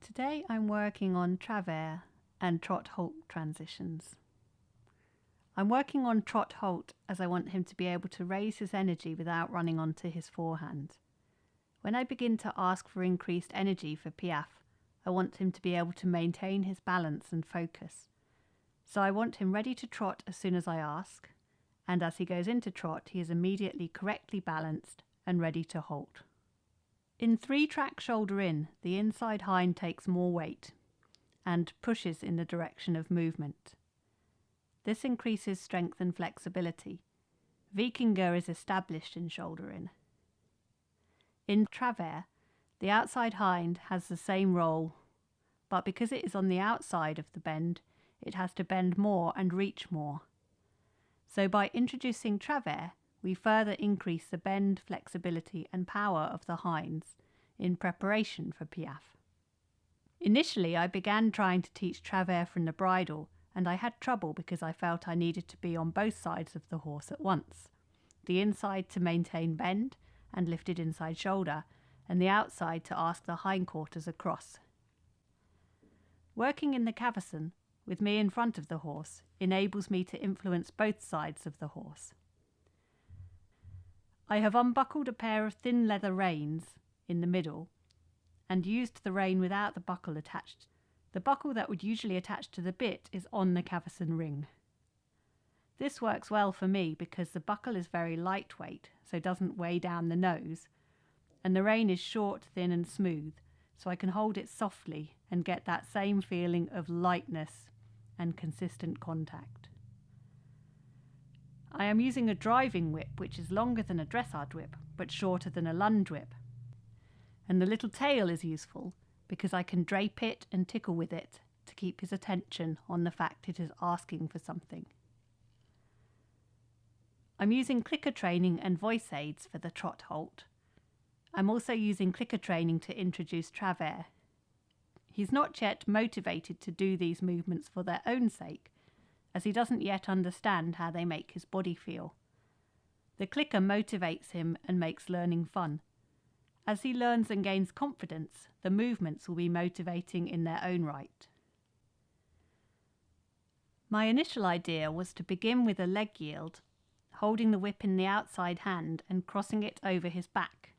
Today I'm working on Travers and trot-halt transitions. I'm working on trot-halt as I want him to be able to raise his energy without running onto his forehand. When I begin to ask for increased energy for Piaffe, I want him to be able to maintain his balance and focus. So I want him ready to trot as soon as I ask, and as he goes into trot he is immediately correctly balanced and ready to halt. In 3-track shoulder in, the inside hind takes more weight and pushes in the direction of movement. This increases strength and flexibility. Vikingur is established in shoulder in. In Travers, the outside hind has the same role, but because it is on the outside of the bend, it has to bend more and reach more. So by introducing Travers, we further increase the bend, flexibility and power of the hinds in preparation for Piaffe. Initially I began trying to teach Travers from the bridle, and I had trouble because I felt I needed to be on both sides of the horse at once. The inside to maintain bend and lifted inside shoulder, and the outside to ask the hindquarters across. Working in the Cavesson, with me in front of the horse, enables me to influence both sides of the horse. I have unbuckled a pair of thin leather reins in the middle and used the rein without the buckle attached. The buckle that would usually attach to the bit is on the Cavesson ring. This works well for me because the buckle is very lightweight, so doesn't weigh down the nose, and the rein is short, thin and smooth, so I can hold it softly and get that same feeling of lightness and consistent contact. I am using a driving whip which is longer than a dressage whip but shorter than a lunge whip. And the little tail is useful because I can drape it and tickle with it to keep his attention on the fact it is asking for something. I'm using clicker training and voice aids for the trot-halt. I'm also using clicker training to introduce Travers. He's not yet motivated to do these movements for their own sake, as he doesn't yet understand how they make his body feel. The clicker motivates him and makes learning fun. As he learns and gains confidence, the movements will be motivating in their own right. My initial idea was to begin with a leg yield, holding the whip in the outside hand and crossing it over his back,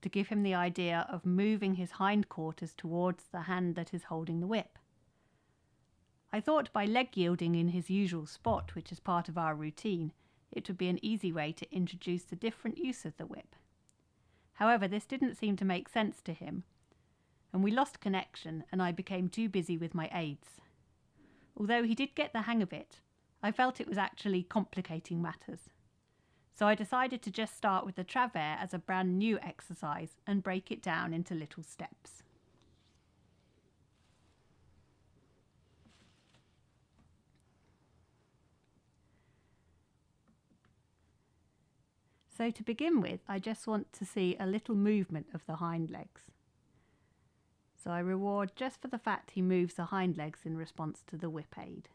to give him the idea of moving his hindquarters towards the hand that is holding the whip. I thought by leg yielding in his usual spot, which is part of our routine, it would be an easy way to introduce the different use of the whip. However, this didn't seem to make sense to him, and we lost connection and I became too busy with my aids. Although he did get the hang of it, I felt it was actually complicating matters. So I decided to just start with the Travers as a brand new exercise and break it down into little steps. So to begin with, I just want to see a little movement of the hind legs. So I reward just for the fact he moves the hind legs in response to the whip aid.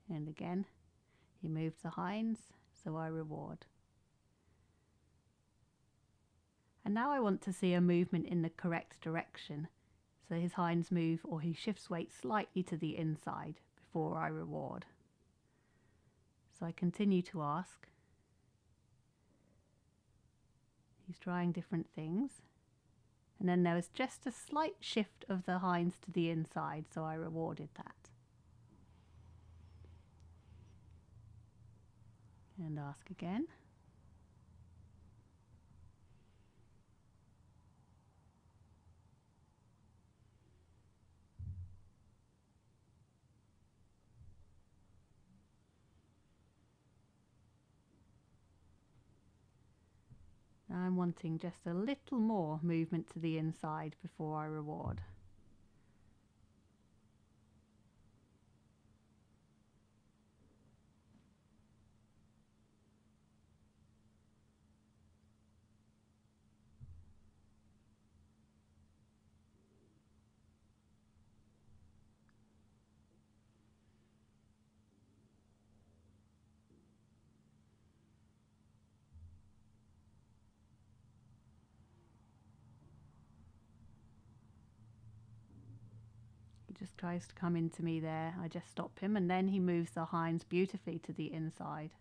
And again, he moves the hinds, so I reward. And now I want to see a movement in the correct direction. So his hinds move or he shifts weight slightly to the inside before I reward. So I continue to ask. He's trying different things. And then there was just a slight shift of the hinds to the inside, so I rewarded that. And ask again. I'm wanting just a little more movement to the inside before I reward. just tries to come into me there. I just stop him, and then he moves the hinds beautifully to the inside.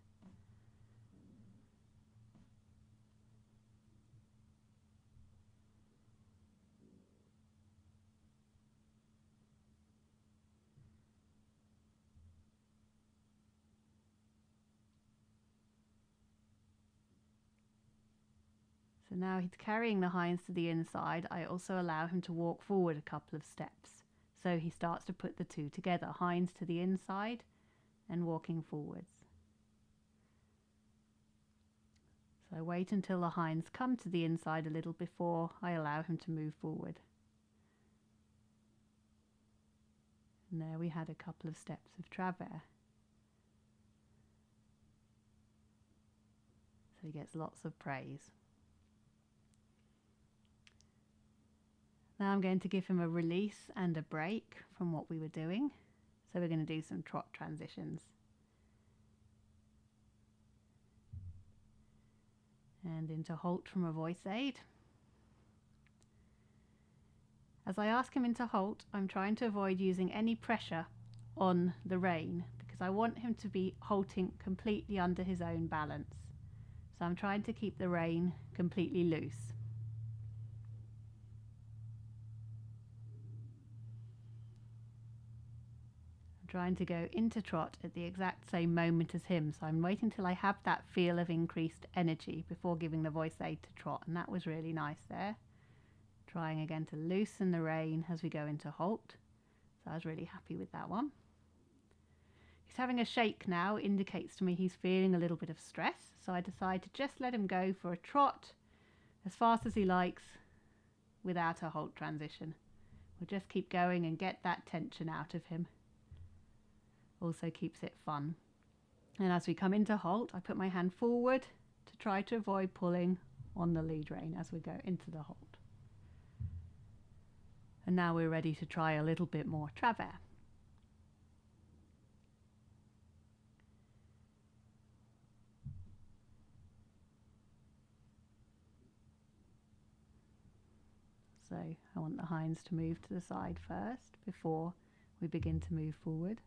So now he's carrying the hinds to the inside. I also allow him to walk forward a couple of steps. So he starts to put the two together, hinds to the inside and walking forwards. So I wait until the hinds come to the inside a little before I allow him to move forward. And there we had a couple of steps of Travers. So he gets lots of praise. Now I'm going to give him a release and a break from what we were doing. So we're going to do some trot transitions. And into halt from a voice aid. As I ask him into halt, I'm trying to avoid using any pressure on the rein because I want him to be halting completely under his own balance. So I'm trying to keep the rein completely loose. Trying to go into trot at the exact same moment as him, so I'm waiting till I have that feel of increased energy before giving the voice aid to trot, and that was really nice there. Trying again to loosen the rein as we go into halt, so I was really happy with that one. He's having a shake now, indicates to me he's feeling a little bit of stress, so I decide to just let him go for a trot as fast as he likes without a halt transition. We'll just keep going and get that tension out of him. Also keeps it fun. And as we come into halt, I put my hand forward to try to avoid pulling on the lead rein as we go into the halt. And now we're ready to try a little bit more Travers. So I want the hinds to move to the side first before we begin to move forward.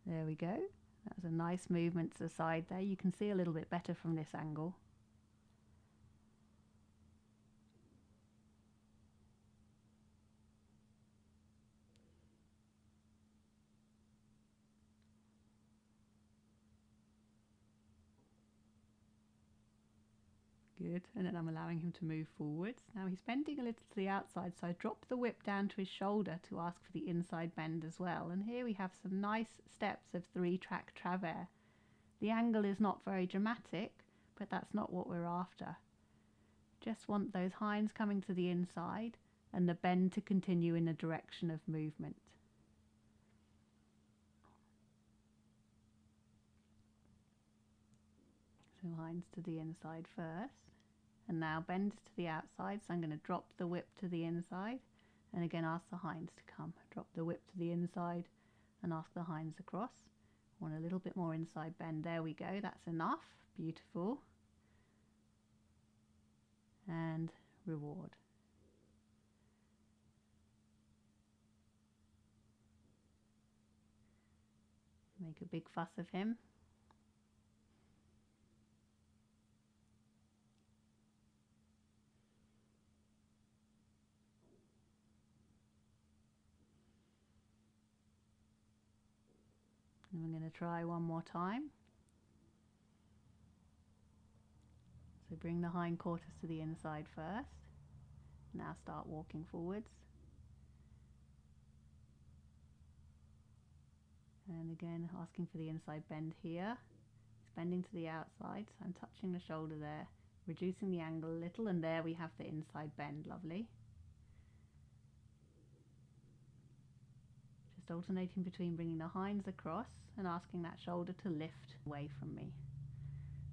There we go. That was a nice movement to the side there. You can see a little bit better from this angle. Good, and then I'm allowing him to move forwards. Now he's bending a little to the outside, so I drop the whip down to his shoulder to ask for the inside bend as well. And here we have some nice steps of 3-track Travers. The angle is not very dramatic, but that's not what we're after. Just want those hinds coming to the inside and the bend to continue in the direction of movement. So hinds to the inside first, and now bend to the outside, so I'm going to drop the whip to the inside and again ask the hinds to come. Drop the whip to the inside and ask the hinds across. Want a little bit more inside bend. There we go, that's enough. Beautiful. And reward. Make a big fuss of him. And we're going to try one more time. So bring the hindquarters to the inside first. Now start walking forwards. And again asking for the inside bend here. It's bending to the outside, so I'm touching the shoulder there, reducing the angle a little, and there we have the inside bend. Lovely. Just alternating between bringing the hinds across and asking that shoulder to lift away from me.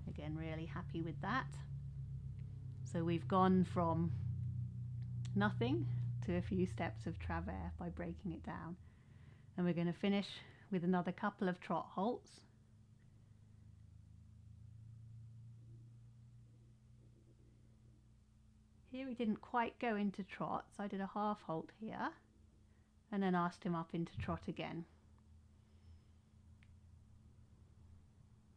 Again, really happy with that. So we've gone from nothing to a few steps of Travers by breaking it down. And we're going to finish with another couple of trot halts. Here he didn't quite go into trot, so I did a half halt here and then asked him up into trot again.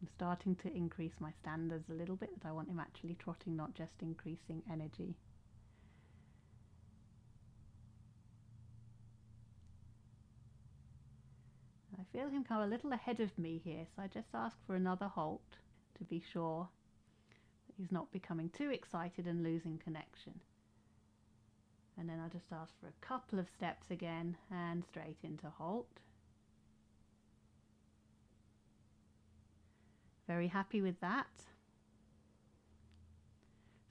I'm starting to increase my standards a little bit, that I want him actually trotting, not just increasing energy. I feel him come a little ahead of me here, so I just ask for another halt to be sure that he's not becoming too excited and losing connection. And then I just ask for a couple of steps again and straight into halt. Very happy with that.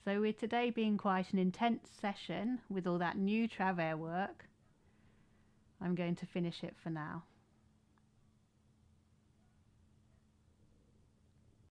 So with today being quite an intense session with all that new Travers work, I'm going to finish it for now.